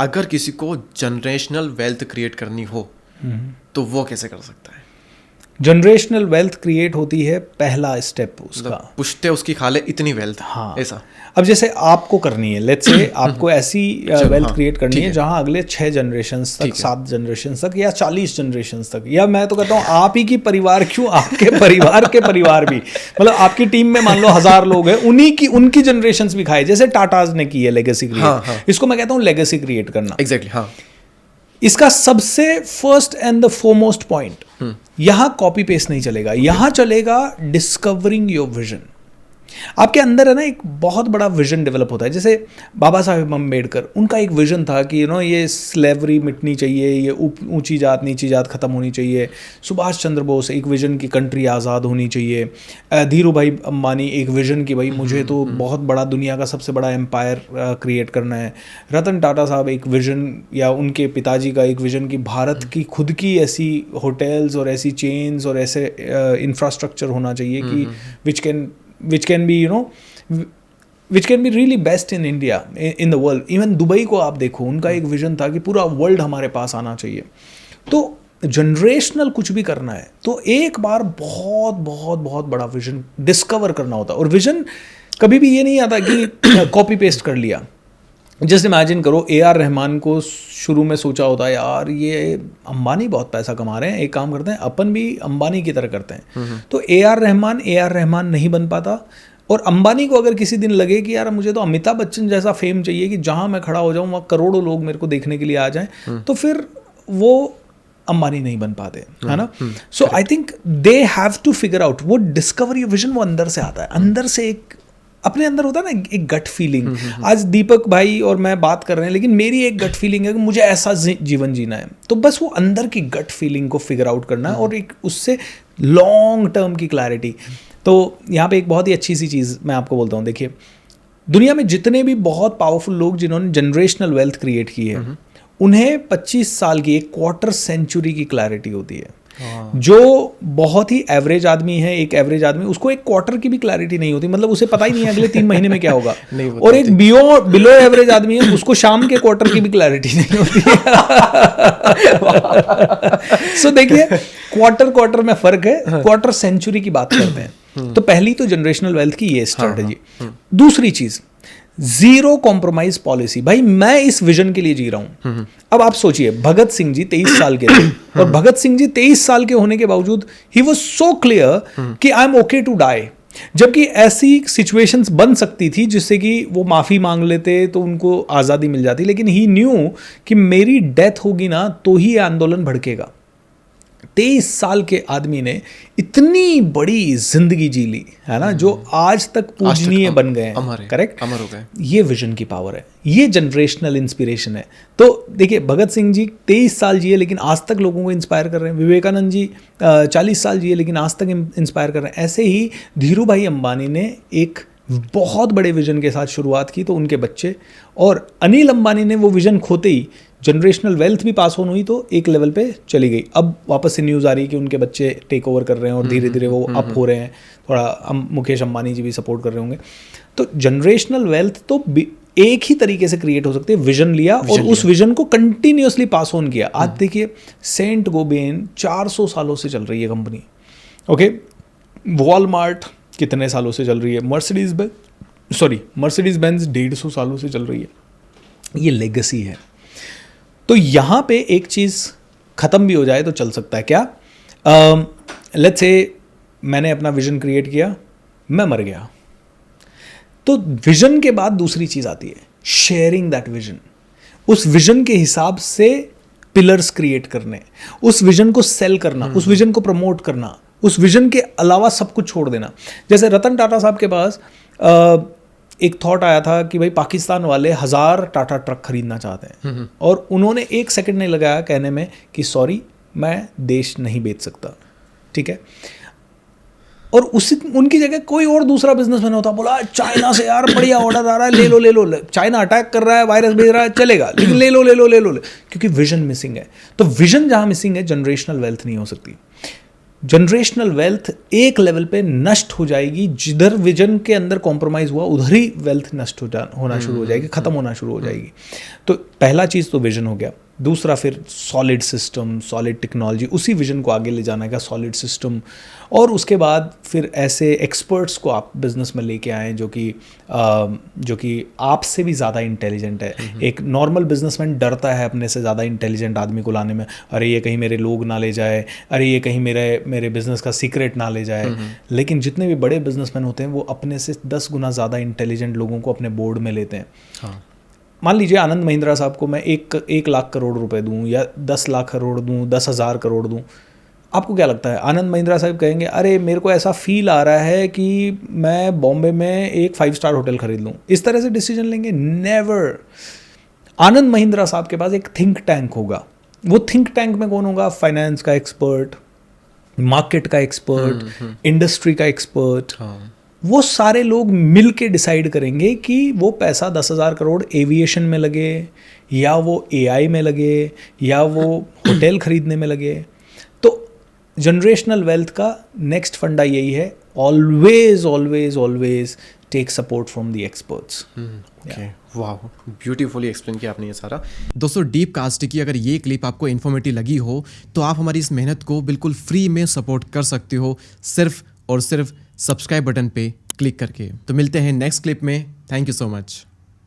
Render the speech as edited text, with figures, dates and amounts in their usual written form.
अगर किसी को जनरेशनल वेल्थ क्रिएट करनी हो तो वो कैसे कर सकता है? जनरेशनल वेल्थ क्रिएट होती है, पहला स्टेप उसका, पुश्ते उसकी खा ले इतनी वेल्थ। हाँ ऐसा। अब जैसे आपको करनी है, लेट्स से आपको ऐसी वेल्थ क्रिएट करनी है जहां अगले 6 जनरेशंस तक, 7 जनरेशंस तक, या 40 जनरेशंस तक, या मैं तो कहता हूँ आप ही की परिवार, क्यों आपके परिवार के परिवार भी, मतलब आपकी टीम में मान लो 1000 लोग हैं, उनकी जनरेशंस भी खाए, जैसे टाटाज ने की है लेगेसी क्रिएट। इसको मैं कहता हूँ लेगेसी क्रिएट करना। एग्जैक्टली। हाँ, इसका सबसे first and the foremost point, यहां कॉपी पेस्ट नहीं चलेगा, यहां चलेगा डिस्कवरिंग योर विजन। आपके अंदर है ना एक बहुत बड़ा विजन डेवलप होता है। जैसे बाबा साहेब अम्बेडकर, उनका एक विजन था कि ये स्लेवरी मिटनी चाहिए, ये ऊंची जात नीची जात खत्म होनी चाहिए। सुभाष चंद्र बोस एक विजन की कंट्री आज़ाद होनी चाहिए। धीरू भाई अंबानी एक विजन की भाई मुझे तो बहुत बड़ा दुनिया का सबसे बड़ा एम्पायर क्रिएट करना है। रतन टाटा साहब एक विजन, या उनके पिताजी का एक विजन की भारत की खुद की ऐसी होटल्स और ऐसी चेन्स और ऐसे इंफ्रास्ट्रक्चर होना चाहिए कि which can be really best in India, in the world. Even Dubai को आप देखो, उनका एक विजन था कि पूरा वर्ल्ड हमारे पास आना चाहिए। तो जनरेशनल कुछ भी करना है तो एक बार बहुत बहुत बहुत बड़ा विजन डिस्कवर करना होता है। और विजन कभी भी ये नहीं आता कि कॉपी पेस्ट कर लिया। जस्ट इमेजिन करो, A.R. रहमान को शुरू में सोचा होता है यार ये अंबानी बहुत पैसा कमा रहे हैं, एक काम करते हैं अपन भी अंबानी की तरह करते हैं। तो A.R. रहमान नहीं बन पाता। और अंबानी को अगर किसी दिन लगे कि यार मुझे तो अमिताभ बच्चन जैसा फेम चाहिए कि जहाँ मैं खड़ा हो जाऊँ वहाँ करोड़ों लोग मेरे को देखने के लिए आ जाएं, तो फिर वो अंबानी नहीं बन पाते, है ना। So I think they have to figure out, वो डिस्कवरी विजन वो अंदर से आता है। अंदर से एक अपने अंदर होता है ना एक गट फीलिंग। आज दीपक भाई और मैं बात कर रहे हैं, लेकिन मेरी एक गट फीलिंग है कि मुझे ऐसा जीवन जीना है। तो बस वो अंदर की गट फीलिंग को फिगर आउट करना है और एक उससे लॉन्ग टर्म की क्लैरिटी। तो यहाँ पे एक बहुत ही अच्छी सी चीज़ मैं आपको बोलता हूँ। देखिए, दुनिया में जितने भी बहुत पावरफुल लोग जिन्होंने जनरेशनल वेल्थ क्रिएट की है, उन्हें 25 साल की, एक क्वार्टर सेंचुरी की क्लैरिटी होती है। जो बहुत ही एवरेज आदमी है, एक एवरेज आदमी, उसको एक क्वार्टर की भी क्लैरिटी नहीं होती, मतलब उसे पता ही नहीं है अगले 3 महीने में क्या होगा। और एक बिलो एवरेज आदमी है, उसको शाम के क्वार्टर की भी क्लैरिटी नहीं होती है। सो देखिए, क्वार्टर में फर्क है, क्वार्टर सेंचुरी की बात करते हैं। तो पहली तो जनरेशनल वेल्थ की ये स्ट्रेटेजी। दूसरी चीज, जीरो कॉम्प्रोमाइज पॉलिसी। भाई मैं इस विजन के लिए जी रहा हूं। अब आप सोचिए, भगत सिंह जी 23 साल के थे, और भगत सिंह जी 23 साल के होने के बावजूद ही वाज सो क्लियर कि I am okay to die. जबकि ऐसी सिचुएशंस बन सकती थी जिससे कि वो माफी मांग लेते तो उनको आजादी मिल जाती, लेकिन ही न्यू कि मेरी डेथ होगी ना तो ही आंदोलन भड़केगा। 23 साल के आदमी ने इतनी बड़ी जिंदगी जी ली है ना, जो आज तक पूजनीय बन गए हैं। करेक्ट, अमर हो गए। ये विजन की पावर है, ये जनरेशनल इंस्पिरेशन है। तो देखिए, भगत सिंह जी 23 साल जिए लेकिन आज तक लोगों को इंस्पायर कर रहे हैं। विवेकानंद जी 40 साल जिए लेकिन आज तक इंस्पायर कर रहे हैं। ऐसे ही धीरू भाई अंबानी ने एक बहुत बड़े विजन के साथ शुरुआत की, तो उनके बच्चे, और अनिल अंबानी ने वो विजन खोते ही जनरेशनल वेल्थ भी पास ऑन हुई तो एक लेवल पे चली गई। अब वापस से न्यूज़ आ रही है कि उनके बच्चे टेक ओवर कर रहे हैं और धीरे धीरे वो अप हो रहे हैं। थोड़ा मुकेश अंबानी जी भी सपोर्ट कर रहे होंगे। तो जनरेशनल वेल्थ तो एक ही तरीके से क्रिएट हो सकती है, विजन लिया और उस विजन को कंटिन्यूसली पास ऑन किया। आज देखिए, सेंट गोबेन 400 सालों से चल रही है कंपनी, ओके। वॉलमार्ट कितने सालों से चल रही है, मर्सिडीज बेंज 150 सालों से चल रही है। ये लेगेसी है। तो यहाँ पे एक चीज़ ख़त्म भी हो जाए तो चल सकता है क्या? लेट्स से मैंने अपना विजन क्रिएट किया, मैं मर गया, तो विजन के बाद दूसरी चीज़ आती है शेयरिंग दैट विजन। उस विजन के हिसाब से पिलर्स क्रिएट करने, उस विजन को सेल करना, उस विजन को प्रमोट करना, उस विजन के अलावा सब कुछ छोड़ देना। जैसे रतन टाटा साहब के पास एक थॉट आया था कि भाई पाकिस्तान वाले 1000 टाटा ट्रक खरीदना चाहते हैं, और उन्होंने 1 सेकंड नहीं लगाया कहने में कि सॉरी मैं देश नहीं बेच सकता, ठीक है। और उनकी जगह कोई और दूसरा बिजनेसमैन होता, बोला चाइना से यार बढ़िया ऑर्डर आ रहा है, ले लो, चाइना अटैक कर रहा है, वायरस भेज रहा है, चलेगा, लेकिन ले लो, क्योंकि विजन मिसिंग है। तो विजन जहां मिसिंग है, जनरेशनल वेल्थ नहीं हो सकती। जनरेशनल वेल्थ एक लेवल पे नष्ट हो जाएगी, जिधर विजन के अंदर कॉम्प्रोमाइज हुआ उधर ही वेल्थ नष्ट होना शुरू हो जाएगी, खत्म होना शुरू हो जाएगी। तो पहला चीज़ तो विजन हो गया। दूसरा फिर सॉलिड सिस्टम, सॉलिड टेक्नोलॉजी, उसी विजन को आगे ले जाने का सॉलिड सिस्टम। और उसके बाद फिर ऐसे एक्सपर्ट्स को आप बिजनेस में लेके आएँ जो कि आपसे भी ज़्यादा इंटेलिजेंट है। एक नॉर्मल बिजनेसमैन डरता है अपने से ज़्यादा इंटेलिजेंट आदमी को लाने में, अरे ये कहीं मेरे लोग ना ले जाए, अरे ये कहीं मेरे बिजनेस का सीक्रेट ना ले जाए। लेकिन जितने भी बड़े बिजनेसमैन होते हैं वो अपने से 10 गुना ज़्यादा इंटेलिजेंट लोगों को अपने बोर्ड में लेते हैं। हाँ। मान लीजिए आनंद महिंद्रा साहब को मैं 1 लाख करोड़ रुपए दूं या 10 लाख करोड़ दूं, 10,000 करोड़ दूं, आपको क्या लगता है? आनंद महिंद्रा साहब कहेंगे अरे मेरे को ऐसा फील आ रहा है कि मैं बॉम्बे में एक 5 स्टार होटल खरीद लूं, इस तरह से डिसीजन लेंगे? नेवर। आनंद महिंद्रा साहब के पास एक थिंक टैंक होगा। वो थिंक टैंक में कौन होगा? फाइनेंस का एक्सपर्ट, मार्केट का एक्सपर्ट, इंडस्ट्री का एक्सपर्ट। वो सारे लोग मिल के डिसाइड करेंगे कि वो पैसा 10,000 करोड़ एविएशन में लगे, या वो AI में लगे, या वो होटल खरीदने में लगे। तो जनरेशनल वेल्थ का नेक्स्ट फंडा यही है, always always always take support from the experts. वाह, ब्यूटीफुली एक्सप्लेन किया आपने ये सारा। दोस्तों, डीप कास्ट की अगर ये क्लिप आपको इन्फॉर्मेटिव लगी हो तो आप हमारी इस मेहनत को बिल्कुल फ्री में सपोर्ट कर सकते हो, सिर्फ और सिर्फ सब्सक्राइब बटन पे क्लिक करके। तो मिलते हैं नेक्स्ट क्लिप में। Thank you so much.